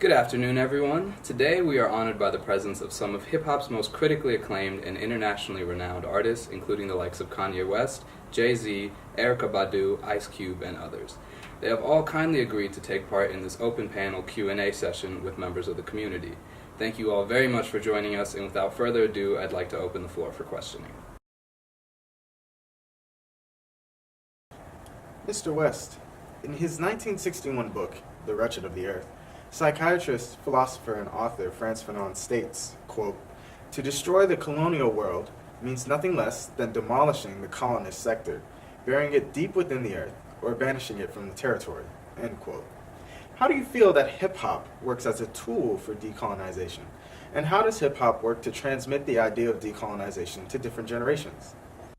Good afternoon, everyone. Today we are honored by the presence of some of hip-hop's most critically acclaimed and internationally renowned artists, including the likes of Kanye West, Jay-Z, Erykah Badu, Ice Cube, and others. They have all kindly agreed to take part in this open panel Q&A session with members of the community. Thank you all very much for joining us, and without further ado, I'd like to open the floor for questioning. Mr. West, in his 1961 book, The Wretched of the Earth, psychiatrist, philosopher, and author Frantz Fanon states, quote, "To destroy the colonial world means nothing less than demolishing the colonist sector, burying it deep within the earth, or banishing it from the territory," end quote. How do you feel that hip-hop works as a tool for decolonization? And how does hip-hop work to transmit the idea of decolonization to different generations?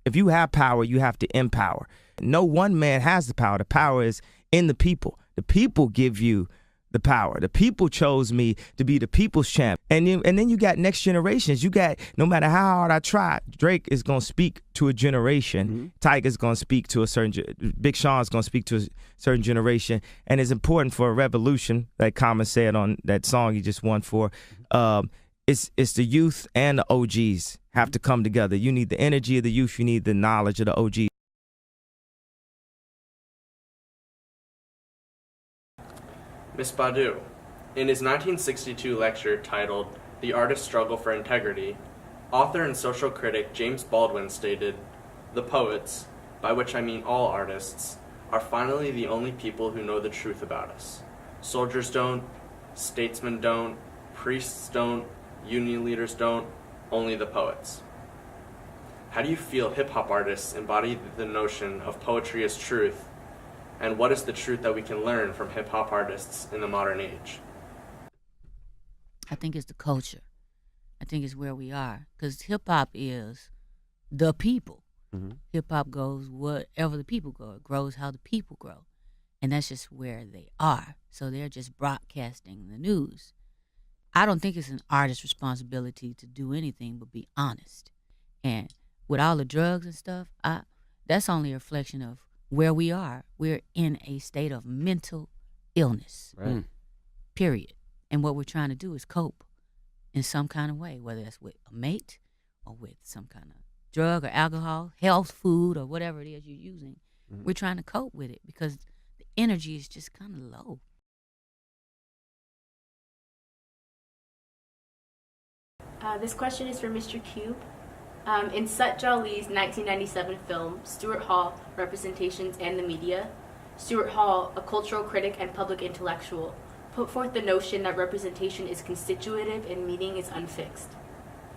If you have power, you have to empower. No one man has the power. The power is in the people. The people give you the power. The people chose me to be the people's champ. And then you got next generations. You got, no matter how hard I try, Drake is going to speak to a generation. Mm-hmm. Tiger's going to speak to a certain, Big Sean's going to speak to a certain generation. And it's important for a revolution, like Common said on that song he just won for. It's the youth and the OGs have to come together. You need the energy of the youth. You need the knowledge of the OGs. Ms. Badu, in his 1962 lecture titled The Artist's Struggle for Integrity, author and social critic James Baldwin stated, "The poets, by which I mean all artists, are finally the only people who know the truth about us. Soldiers don't, statesmen don't, priests don't, union leaders don't, only the poets." How do you feel hip-hop artists embody the notion of poetry as truth? And what is the truth that we can learn from hip-hop artists in the modern age? I think it's the culture. I think it's where we are. Because hip-hop is the people. Mm-hmm. Hip-hop goes wherever the people go. It grows how the people grow. And that's just where they are. So they're just broadcasting the news. I don't think it's an artist's responsibility to do anything but be honest. And with all the drugs and stuff, that's only a reflection of where we are. We're in a state of mental illness, right? Period. And what we're trying to do is cope in some kind of way, whether that's with a mate or with some kind of drug or alcohol, health food, or whatever it is you're using. Mm-hmm. We're trying to cope with it because the energy is just kind of low. This question is for Mr. Cube. In Sut Jali's 1997 film, Stuart Hall, Representations and the Media, Stuart Hall, a cultural critic and public intellectual, put forth the notion that representation is constitutive and meaning is unfixed.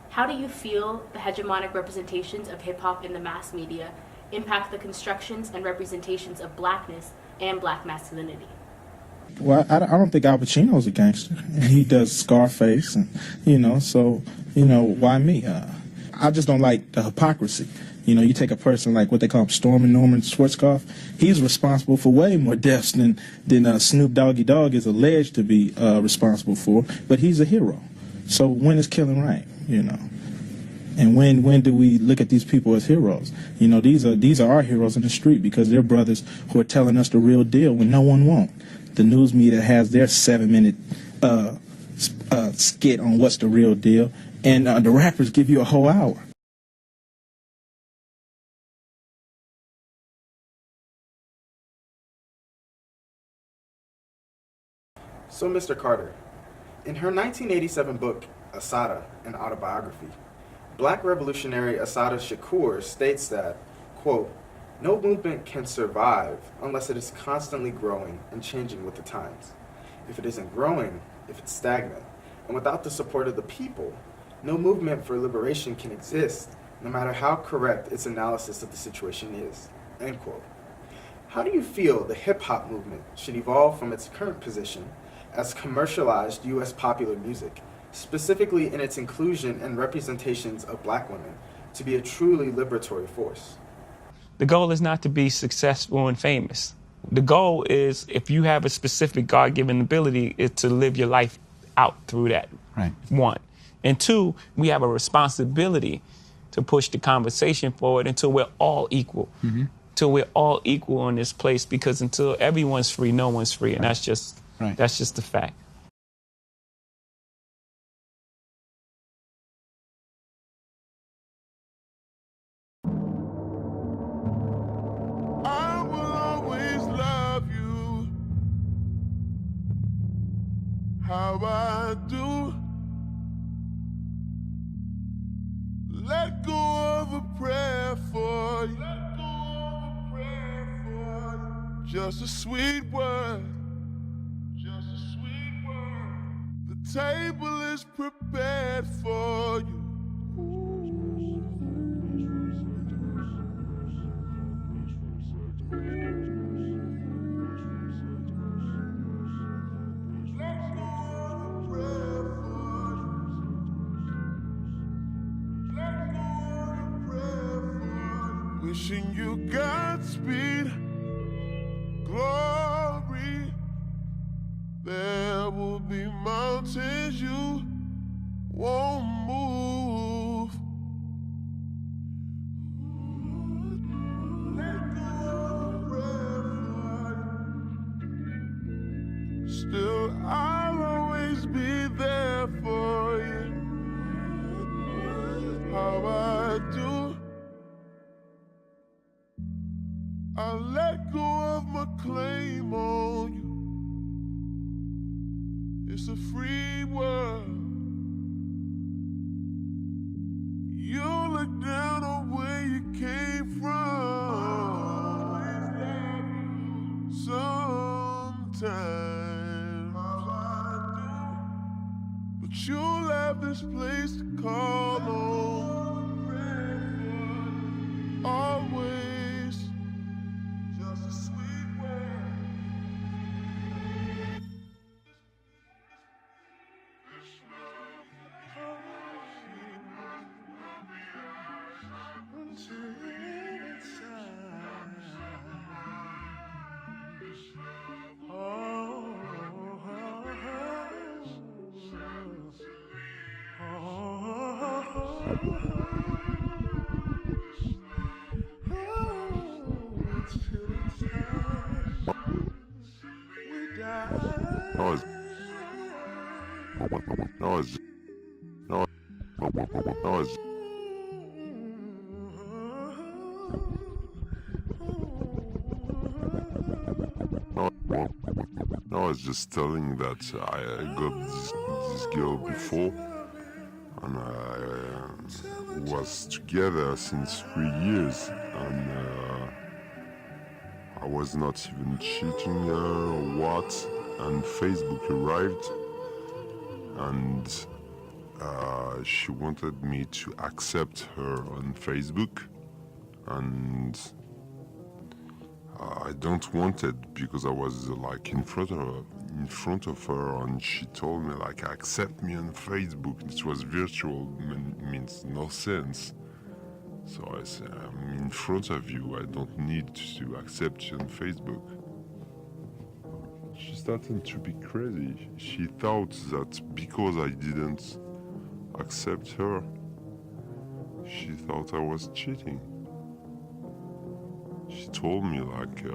How do you feel the hegemonic representations of hip-hop in the mass media impact the constructions and representations of blackness and black masculinity? Well, I don't think Al Pacino's a gangster. He does Scarface, and, so, why me? I just don't like the hypocrisy. You take a person like what they call Stormin' Norman Schwarzkopf. He's responsible for way more deaths than Snoop Doggy Dogg is alleged to be responsible for. But he's a hero. So when is killing right? And when do we look at these people as heroes? These are our heroes in the street because they're brothers who are telling us the real deal when no one won't. The news media has their 7-minute skit on what's the real deal. And the rappers give you a whole hour. So, Mr. Carter, in her 1987 book, Assata, an Autobiography, Black revolutionary Assata Shakur states that, quote, "No movement can survive unless it is constantly growing and changing with the times. If it isn't growing, if it's stagnant, and without the support of the people, no movement for liberation can exist, no matter how correct its analysis of the situation is," end quote. How do you feel the hip-hop movement should evolve from its current position as commercialized U.S. popular music, specifically in its inclusion and representations of black women, to be a truly liberatory force? The goal is not to be successful and famous. The goal is, if you have a specific God-given ability, is to live your life out through that. Right. One. And two, we have a responsibility to push the conversation forward until we're all equal. Mm-hmm. Until we're all equal in this place, because until everyone's free, no one's free. And that's just the fact. how I do. Let go of a prayer for you. Let go of a prayer for you. Just a sweet word. Just a sweet word. The table is prepared for you. Wishing you Godspeed, glory. There will be mountains you won't move. Let go of prayer. Still, I'll always be there for you. How I do. I'll let go of my claim on you. It's a free world. You look down on where you came from. Sometimes, but you'll have this place to call on. Always. Just a sweet word. I was just telling that I got this girl before, and I was together since 3 years, and I was not even cheating her or what, and Facebook arrived, and she wanted me to accept her on Facebook, and I don't want it because I was like in front of her, and she told me like accept me on Facebook. It was virtual, means no sense. So I said, I'm in front of you. I don't need to accept you on Facebook. She started to be crazy. She thought that because I didn't accept her, she thought I was cheating. She told me like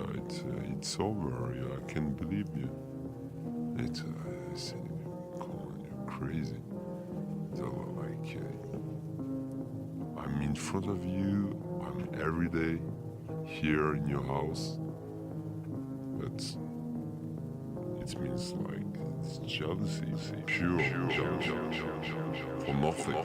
it's over. I can't believe you. I said, come on, you're crazy. So like I'm in front of you. I'm every day here in your house, but it means like it's jealousy, pure jealousy for nothing.